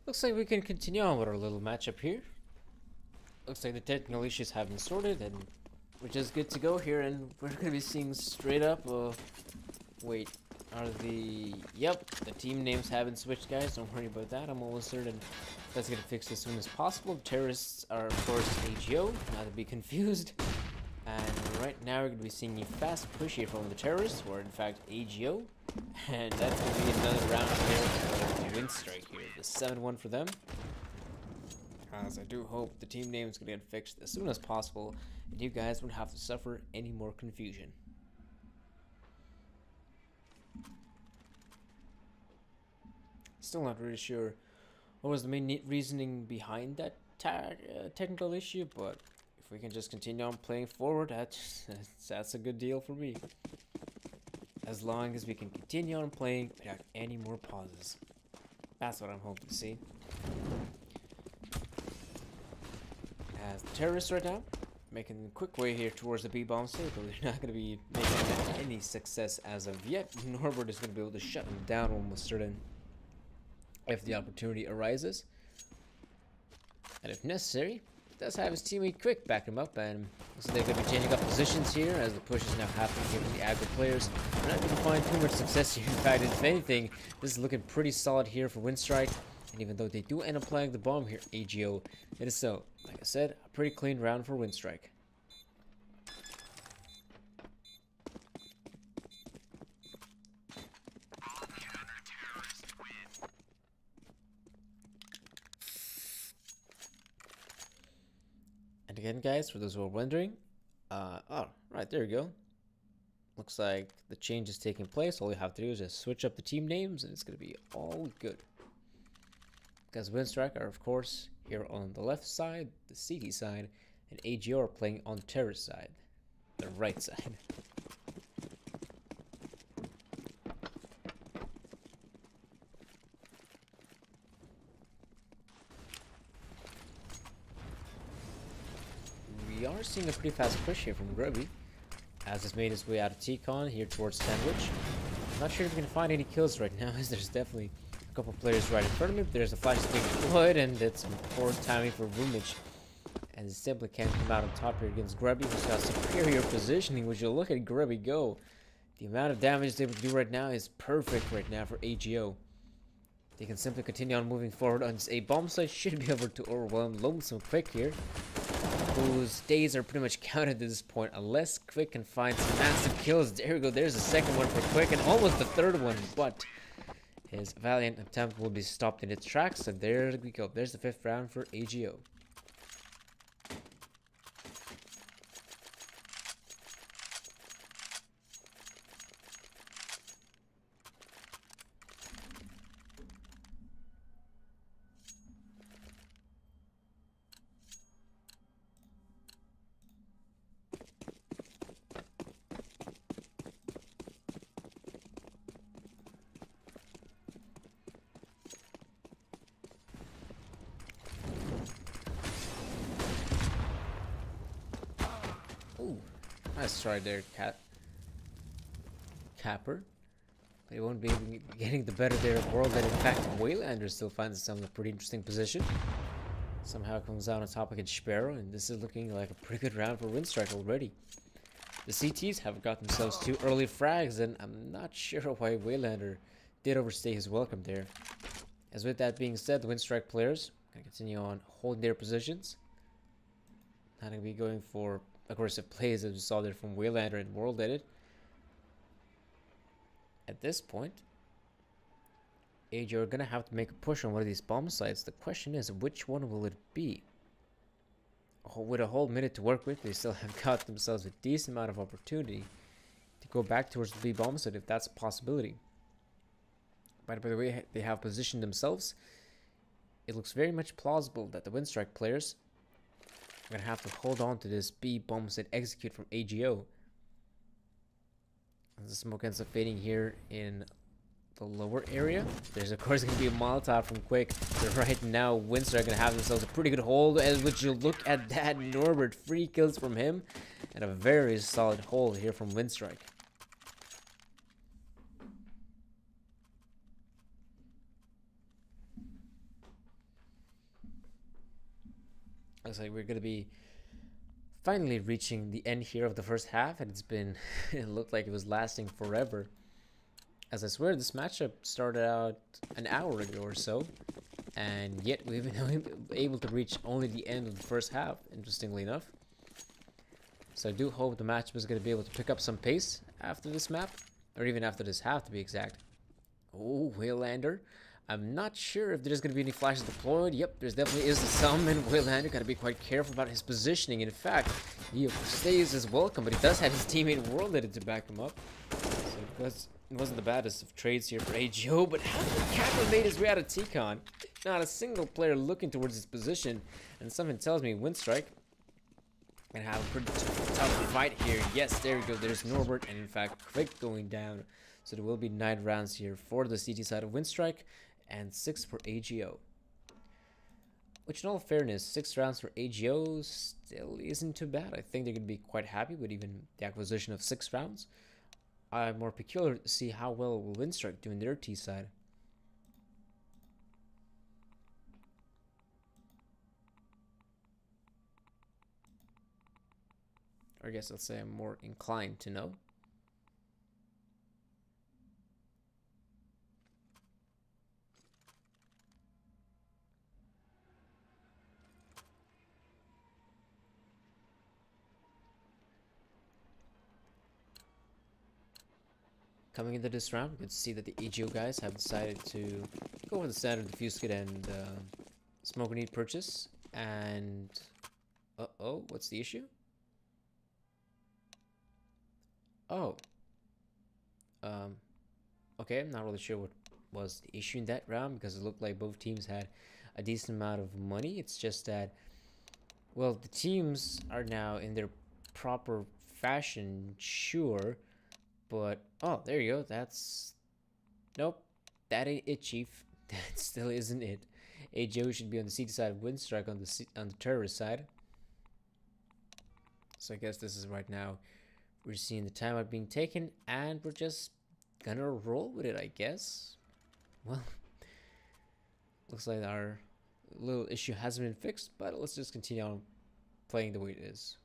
Looks like we can continue on with our little matchup here. Looks like the technical issues have been sorted and we're just good to go here, and we're gonna be seeing straight up wait, are yep, the team names haven't switched, guys, don't worry about that. I'm almost certain that's gonna fix as soon as possible. Terrorists are of course AGO, not to be confused. And right now we're gonna be seeing a fast push here from the terrorists, who are in fact AGO. And that's gonna be another round here for Winstrike here. The 7-1 for them. As I do hope the team name is gonna get fixed as soon as possible, and you guys won't have to suffer any more confusion. Still not really sure what was the main reasoning behind that technical issue, but if we can just continue on playing forward, that's a good deal for me. As long as we can continue on playing without any more pauses. That's what I'm hoping to see. As the terrorists right now, making a quick way here towards the B-bomb site, but they're not going to be making any success as of yet. Norbert is going to be able to shut them down almost certain if the opportunity arises. And if necessary, does have his teammate Quick back him up, and looks like they're going to be changing up positions here as the push is now happening here from the aggro players. We're not going to find too much success here. In fact, if anything, this is looking pretty solid here for Winstrike. And even though they do end up playing the bomb here, AGO, it is still, like I said, a pretty clean round for Winstrike. And again, guys, for those who are wondering, oh, right, there you go. Looks like the change is taking place. All you have to do is just switch up the team names and it's going to be all good. Because Winstrike are, of course, here on the left side, the CT side, and AGO are playing on the terrorist side, the right side. We are seeing a pretty fast push here from Grubby, as he's made his way out of T-Con here towards Sandwich. Not sure if we can find any kills right now, as there's definitely a couple players right in front of me. There's a flash being deployed, and it's some poor timing for Rumage, and simply can't come out on top here against Grubby, who's got superior positioning. Would you look at Grubby go? The amount of damage they would do right now is perfect right now for AGO. They can simply continue on moving forward on a bomb site. Should be able to overwhelm Lonesome Quick here, whose days are pretty much counted at this point, unless Quick can find some massive kills. There we go, there's the second one for Quick, and almost the third one, but his valiant attempt will be stopped in its tracks. So there we go, there's the 5th round for AGO. Ooh, nice try there, Capper. They won't be getting the better there of World, and in fact, Waylander still finds himself in a pretty interesting position. Somehow comes out on top against Sparrow, and this is looking like a pretty good round for Winstrike already. The CTs have got themselves 2 early frags, and I'm not sure why Waylander did overstay his welcome there. As with that being said, the Winstrike players can continue on holding their positions. Not going to be going for aggressive plays as we saw there from Waylander and World Edit. At this point, AGO are going to have to make a push on one of these bomb sites. The question is, which one will it be? With a whole minute to work with, they still have got themselves a decent amount of opportunity to go back towards the B bomb site if that's a possibility. But by the way they have positioned themselves, it looks very much plausible that the Winstrike players are going to have to hold on to this B bomb site execute from AGO. As the smoke ends up fading here in the lower area, there's of course going to be a Molotov from Quick. So right now, Winstrike are going to have themselves a pretty good hold. As would you look at that, Norbert, 3 kills from him, and a very solid hold here from Winstrike. Looks like we're gonna be finally reaching the end here of the first half, and it's been it looked like it was lasting forever. As I swear, this matchup started out an hour ago or so, and yet we've been able to reach only the end of the first half, interestingly enough. So I do hope the matchup is going to be able to pick up some pace after this map, or even after this half to be exact. Oh, Waylander. I'm not sure if there's going to be any flashes deployed. Yep, there's definitely is some, and Waylander got to be quite careful about his positioning. In fact, he stays his welcome, but he does have his teammate Worlded to back him up. So it wasn't the baddest of trades here for AGO, but how did Captain made his way out of T-Con? Not a single player looking towards his position, and something tells me Winstrike gonna have a pretty tough fight here. Yes, there we go. There's Norbert, and in fact, Quick going down. So there will be 9 rounds here for the CT side of Winstrike, and 6 for AGO. Which, in all fairness, 6 rounds for AGO still isn't too bad. I think they're gonna be quite happy with even the acquisition of 6 rounds. I'm more peculiar to see how well will Winstrike do in their T side. Or I guess I'll say I'm more inclined to know. Coming into this round, we can see that the AGO guys have decided to go with the standard diffuse kit and smoke grenade purchase. And uh-oh, what's the issue? Oh. Okay, I'm not really sure what was the issue in that round, because it looked like both teams had a decent amount of money. It's just that, well, the teams are now in their proper fashion, sure. But, oh, there you go. That's... Nope. That ain't it, Chief. That still isn't it. AGO should be on the CT side of Winstrike on the terrorist side. So I guess this is right now. We're seeing the timeout being taken, and we're just gonna roll with it, I guess. Well, looks like our little issue hasn't been fixed, but let's just continue on playing the way it is.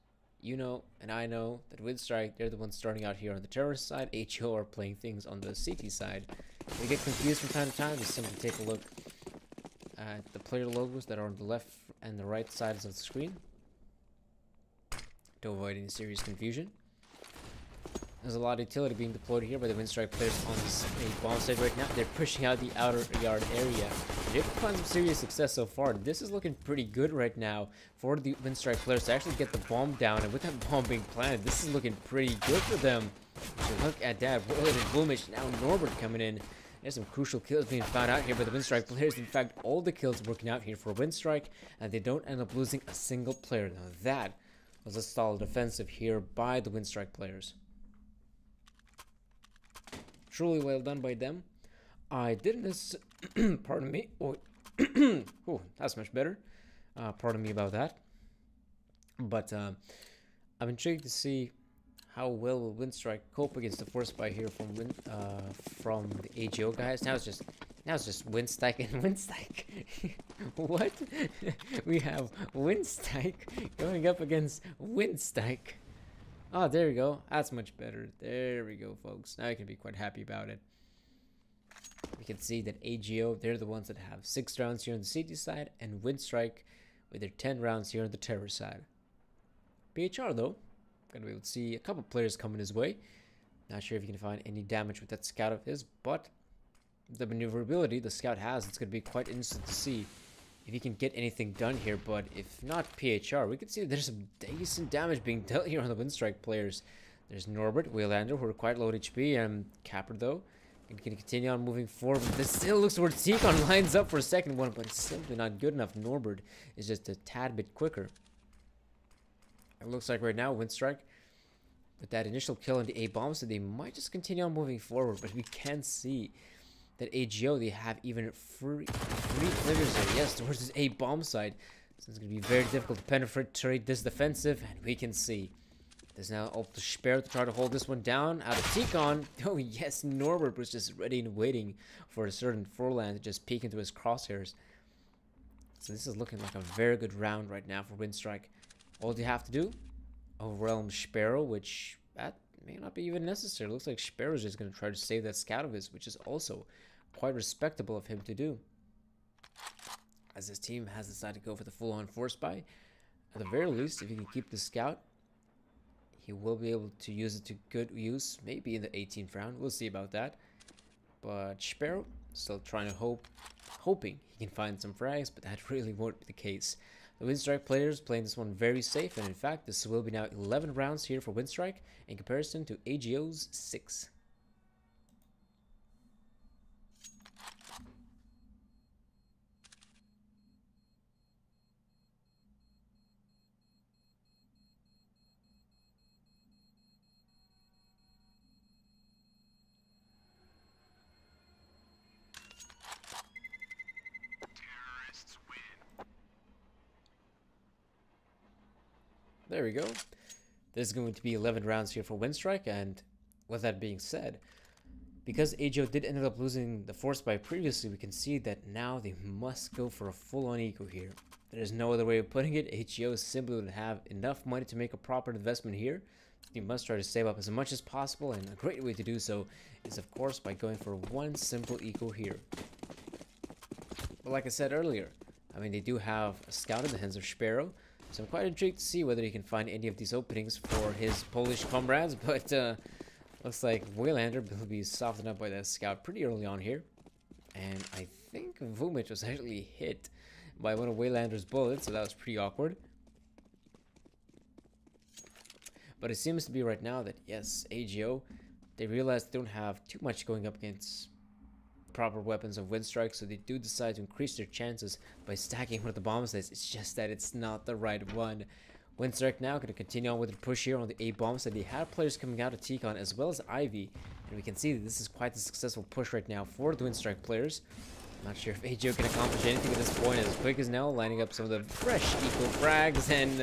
You know, and I know that Winstrike, they're the ones starting out here on the terrorist side. AGO are playing things on the CT side. If you get confused from time to time, just simply take a look at the player logos that are on the left and the right sides of the screen to avoid any serious confusion. There's a lot of utility being deployed here by the Winstrike players on this bomb site right now. They're pushing out the outer yard area. They've found some serious success so far. This is looking pretty good right now for the Winstrike players to actually get the bomb down. And with that bomb being planted, this is looking pretty good for them. So look at that. Worlded and Boomich. Now Norbert coming in. There's some crucial kills being found out here by the Winstrike players. In fact, all the kills working out here for Winstrike, and they don't end up losing a single player. Now that was a solid offensive here by the Winstrike players. Truly well done by them. I didn't pardon me. Oh, oh, that's much better. Pardon me about that. But I'm intrigued to see how well will Winstrike cope against the force buy here from the AGO guys. Now it's just Winstrike and Winstrike. What? We have Winstrike going up against Winstrike. Oh, there we go. That's much better. There we go, folks. Now you can be quite happy about it. We can see that AGO, they're the ones that have 6 rounds here on the CT side, and Winstrike with their 10 rounds here on the terror side. PHR, though, gonna be able to see a couple players coming his way. Not sure if you can find any damage with that scout of his, but the maneuverability the scout has, it's gonna be quite interesting to see if he can get anything done here. But if not PHR, we can see there's some decent damage being dealt here on the Winstrike players. There's Norbert, Waylander, who are quite low HP, and Capper, though, and can continue on moving forward. This still looks where T-Con lines up for a second one, but it's simply not good enough. Norbert is just a tad bit quicker. It looks like right now Winstrike, with that initial kill on the A-bomb, so they might just continue on moving forward, but we can see that AGO, they have even three players there, yes, towards this A-bomb side. So it's going to be very difficult to penetrate this defensive, and we can see there's now up to Speer to try to hold this one down out of T-Con. Oh yes, Norbert was just ready and waiting for a certain Furlan to just peek into his crosshairs. So this is looking like a very good round right now for Winstrike. All you have to do, overwhelm Sparrow, which that may not be even necessary. It looks like Sparrow's just going to try to save that scout of his, which is also quite respectable of him to do. As his team has decided to go for the full-on force buy. At the very least, if he can keep the scout, he will be able to use it to good use, maybe in the 18th round. We'll see about that. But Sparrow still trying to hoping he can find some frags, but that really won't be the case. The Winstrike players playing this one very safe, and in fact, this will be now 11 rounds here for Winstrike in comparison to AGO's 6. There we go. There's going to be 11 rounds here for Winstrike, and with that being said, because AGO did end up losing the force buy previously, we can see that now they must go for a full-on eco here. There's no other way of putting it. AGO simply would have enough money to make a proper investment here. You must try to save up as much as possible, and a great way to do so is, of course, by going for one simple eco here. But like I said earlier, I mean, they do have a scout in the hands of Sparrow, so I'm quite intrigued to see whether he can find any of these openings for his Polish comrades, but looks like Waylander will be softened up by that scout pretty early on here. And I think Vumich was actually hit by one of Waylander's bullets, so that was pretty awkward. But it seems to be right now that, yes, AGO, they realize they don't have too much going up against proper weapons of Winstrike, so they do decide to increase their chances by stacking one of the bomb sites. It's just that it's not the right one. Winstrike now going to continue on with the push here on the A bomb site. They have players coming out of T-Con as well as Ivy, and we can see that this is quite a successful push right now for the Winstrike players. Not sure if AGO can accomplish anything at this point, as Quick is now lining up some of the fresh eco frags, and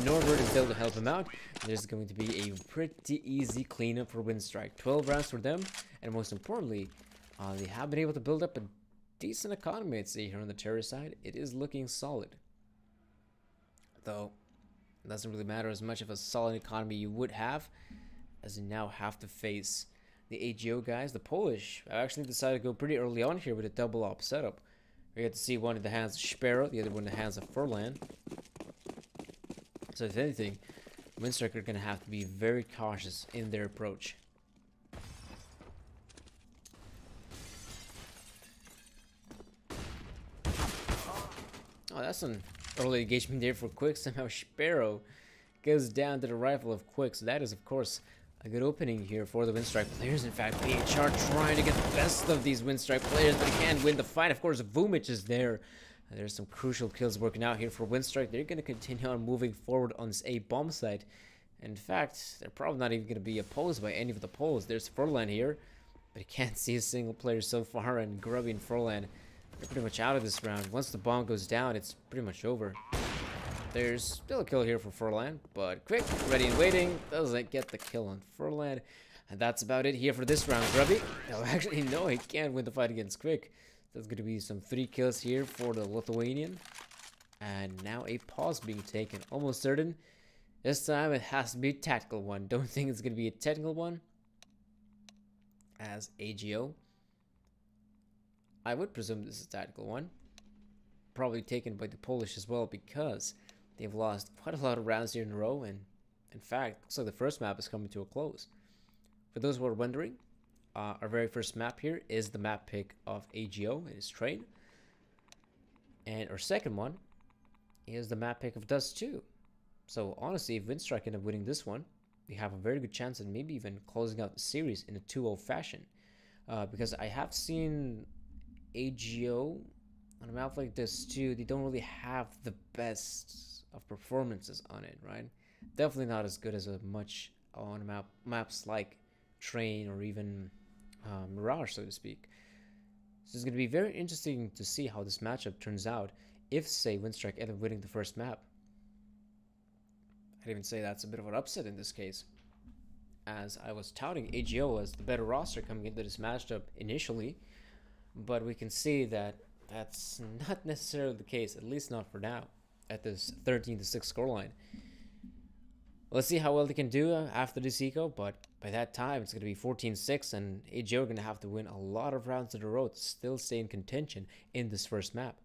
Norbert is able to help him out. There's going to be a pretty easy cleanup for Winstrike. 12 rounds for them, and most importantly, they have been able to build up a decent economy, I'd say, here on the terror side. It is looking solid. Though, it doesn't really matter as much of a solid economy you would have, as you now have to face the AGO guys. The Polish have actually decided to go pretty early on here with a double op setup. We get to see one in the hands of Sparrow, the other one in the hands of Furlan. So if anything, Winstrike are going to have to be very cautious in their approach. Oh, that's an early engagement there for Quick. Somehow Sparrow goes down to the rifle of Quick. So that is, of course, a good opening here for the Winstrike players. In fact, BHR trying to get the best of these Winstrike players, but he can't win the fight. Of course, Vumich is there. There's some crucial kills working out here for Winstrike. They're going to continue on moving forward on this A bomb site. In fact, they're probably not even going to be opposed by any of the Poles. There's Furlan here, but he can't see a single player so far, and Grubby and Furlan, they're pretty much out of this round. Once the bomb goes down, it's pretty much over. There's still a kill here for Furlan, but Quick, ready and waiting, doesn't get the kill on Furlan. And that's about it here for this round. Grubby, no, actually, no, he can't win the fight against Quick. There's going to be some 3 kills here for the Lithuanian. And now a pause being taken, almost certain. This time it has to be a tactical one. Don't think it's going to be a technical one. As AGO, I would presume this is a tactical one. Probably taken by the Polish as well, because they've lost quite a lot of rounds here in a row. And in fact, looks like the first map is coming to a close. For those who are wondering, our very first map here is the map pick of AGO in his train. And our second one is the map pick of Dust 2. So honestly, if Winstrike end up winning this one, we have a very good chance of maybe even closing out the series in a 2-0 fashion. Because I have seen AGO on a map like this too, they don't really have the best of performances on it, right? Definitely not as good as a much on maps like Train or even Mirage, so to speak. So it's going to be very interesting to see how this matchup turns out if, say, Winstrike end up winning the first map. I'd even say that's a bit of an upset in this case, as I was touting AGO as the better roster coming into this matchup initially, but we can see that That's not necessarily the case, at least not for now, at this 13-6 scoreline. Let's see how well they can do after this eco, but by that time it's going to be 14-6, and AGO are going to have to win a lot of rounds in a row to still stay in contention in this first map.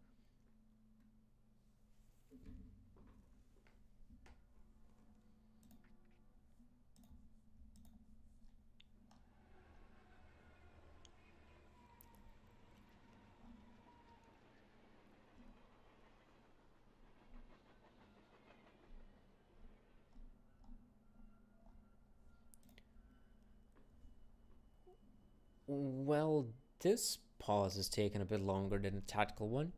Well, this pause is taking a bit longer than a tactical one,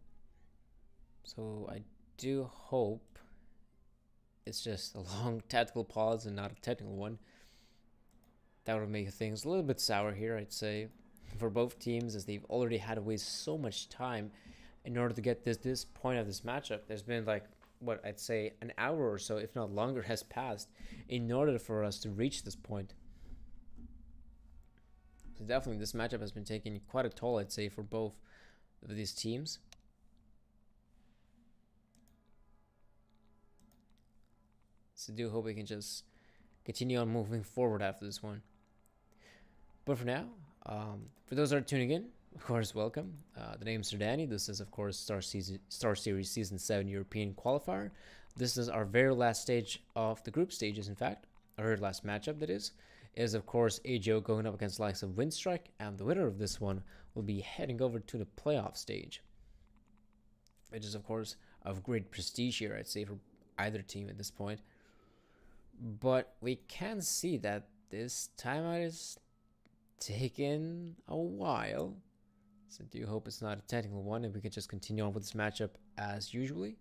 so I do hope it's just a long tactical pause and not a technical one. That would make things a little bit sour here, I'd say, for both teams, as they've already had to waste so much time in order to get this point of this matchup. There's been like, what, I'd say an hour or so, if not longer, has passed in order for us to reach this point. So definitely this matchup has been taking quite a toll, I'd say, for both of these teams. So I do hope we can just continue on moving forward after this one. But for now, for those that are tuning in, of course, welcome. The name's Sir Danny. This is, of course, StarSeries Season 7 European Qualifier. This is our very last stage of the group stages, in fact. Our very last matchup, that is of course AGO going up against the likes of Winstrike, and the winner of this one will be heading over to the playoff stage, which is of course of great prestige here, I'd say, for either team at this point. But we can see that this timeout is taking a while, so I do hope it's not a technical one and we can just continue on with this matchup as usually.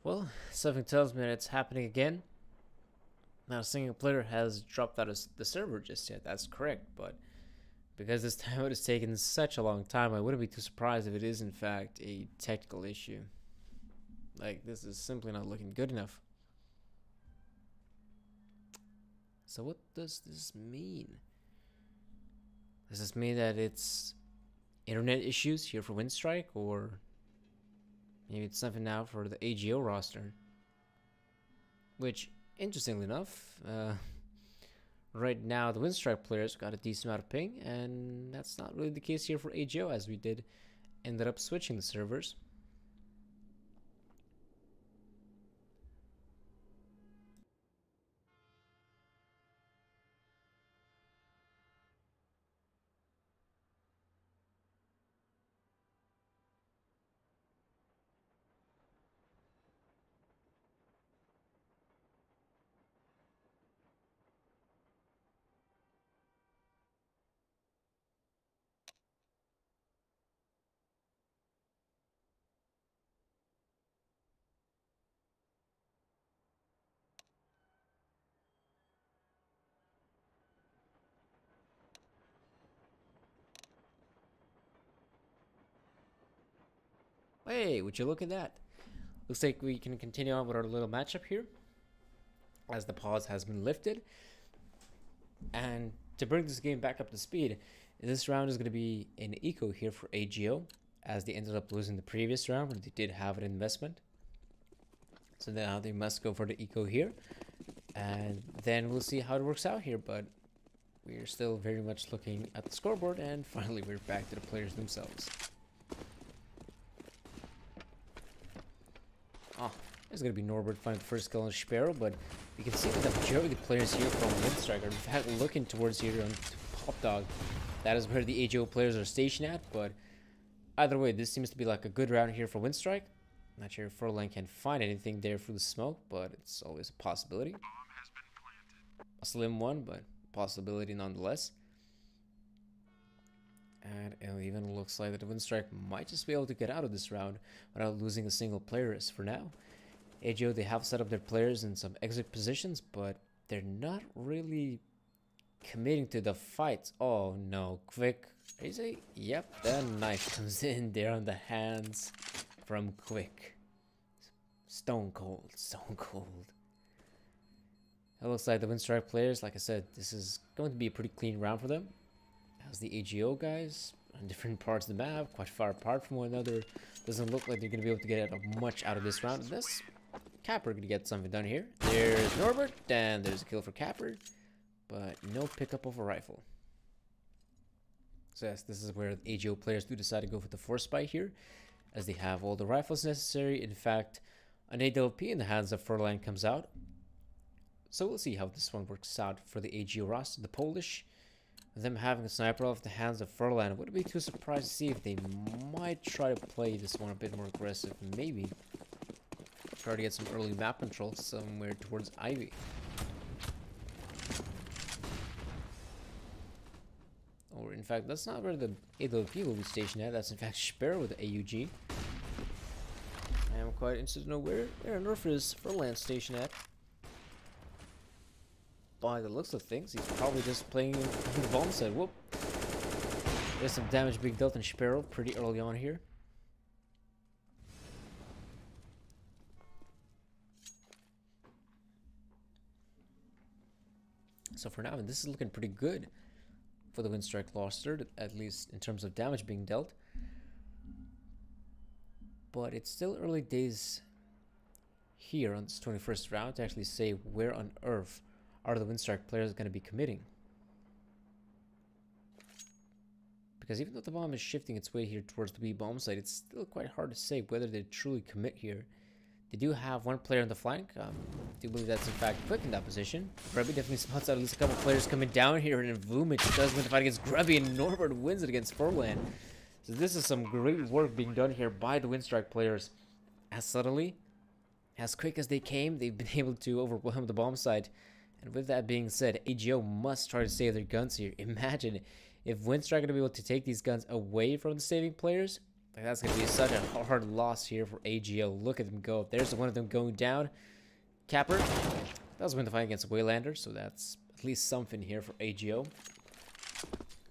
Well, something tells me that it's happening again. Not a single player has dropped out of the server just yet, that's correct, but because this timeout has taken such a long time, I wouldn't be too surprised if it is in fact a technical issue. Like, this is simply not looking good enough. So what does this mean? Does this mean that it's internet issues here for Winstrike, or maybe it's something now for the AGO roster? Which, interestingly enough, right now the Winstrike players got a decent amount of ping, and that's not really the case here for AGO, as we ended up switching the servers. Hey, would you look at that? Looks like we can continue on with our little matchup here. as the pause has been lifted. And to bring this game back up to speed, this round is going to be an eco here for AGO, as they ended up losing the previous round when they did have an investment. So now they must go for the eco here, and then we'll see how it works out here. But we're still very much looking at the scoreboard, and finally we're back to the players themselves. Oh, there's going to be Norbert finding the first kill on Sparrow, but you can see that the majority of the players here from Winstrike are in fact looking towards here on Pop Dog. That is where the AGO players are stationed at, but either way, this seems to be like a good round here for Winstrike. Not sure if Furlan can find anything there through the smoke, but it's always a possibility. A slim one, but possibility nonetheless. And it even looks like that the Winstrike might just be able to get out of this round without losing a single player as for now. AGO, they have set up their players in some exit positions, but they're not really committing to the fight. Oh no, Quick. Is it? Yep, that knife comes in there on the hands from Quick. Stone cold, stone cold. It looks like the Winstrike players, like I said, this is going to be a pretty clean round for them. As the AGO guys on different parts of the map, quite far apart from one another. Doesn't look like they're going to be able to get much out of this round. This Capper going to get something done here. There's Norbert, and there's a kill for Capper, but no pickup of a rifle. So yes, this is where the AGO players do decide to go for the force spike here, as they have all the rifles necessary. In fact, an AWP in the hands of Furlan comes out. So we'll see how this one works out for the AGO roster. The Polish, them having a sniper off the hands of Furlan, wouldn't be too surprised to see if they might try to play this one a bit more aggressive. Maybe try to get some early map control somewhere towards Ivy. Or in fact, that's not where the AWP will be stationed at. That's in fact Sparrow with the AUG. I am quite interested to know where on earth is Furlan stationed at. By the looks of things, he's probably just playing in the bomb side. Whoop. There's some damage being dealt in Sparrow pretty early on here. So for now, this is looking pretty good for the Winstrike roster, at least in terms of damage being dealt. But it's still early days here on this 21st round to actually say where on earth are the Winstrike players going to be committing. Because even though the bomb is shifting its way here towards the B bomb site, it's still quite hard to say whether they truly commit here. They do have one player on the flank. I do believe that's in fact Quick in that position. Grubby definitely spots out at least a couple players coming down here, and Vumich does win the fight against Grubby, and Norbert wins it against Furlan. So this is some great work being done here by the Winstrike players. As subtly, as quick as they came, they've been able to overwhelm the bomb site. And with that being said, AGO must try to save their guns here. Imagine if Winstrike are going to be able to take these guns away from the saving players. Like, that's going to be such a hard loss here for AGO. Look at them go. There's one of them going down. Capper. That was win the fight against Waylander, so that's at least something here for AGO.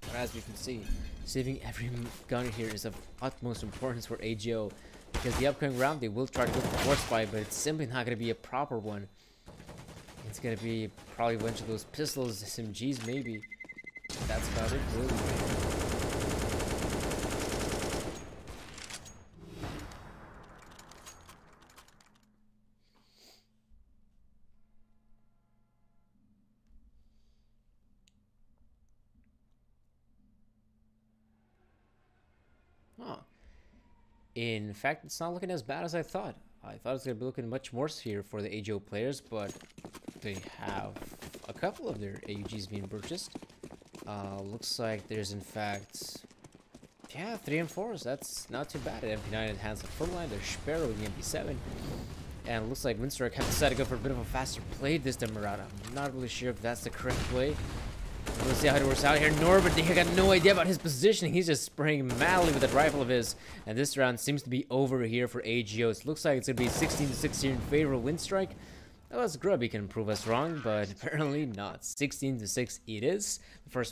But as you can see, saving every gun here is of utmost importance for AGO. Because the upcoming round, they will try to go for force fight, but it's simply not going to be a proper one. It's going to be probably a bunch of those pistols, SMGs maybe. That's about it, really. Oh. In fact, it's not looking as bad as I thought. I thought it was going to be looking much worse here for the AGO players, but they have a couple of their AUGs being purchased. Looks like there's in fact, yeah, 3 and 4s. That's not too bad. At MP9 in hands of Furlan, there's Sparrow with the MP7. And it looks like Winstrike have decided to go for a bit of a faster play this time around. I'm not really sure if that's the correct play. We'll see how it works out here. Norbert, he got no idea about his positioning. He's just spraying madly with that rifle of his. And this round seems to be over here for AGO. It looks like it's going to be 16-6 here in favor of Winstrike. Unless Grubby can prove us wrong, but apparently not. 16-6 it is. The first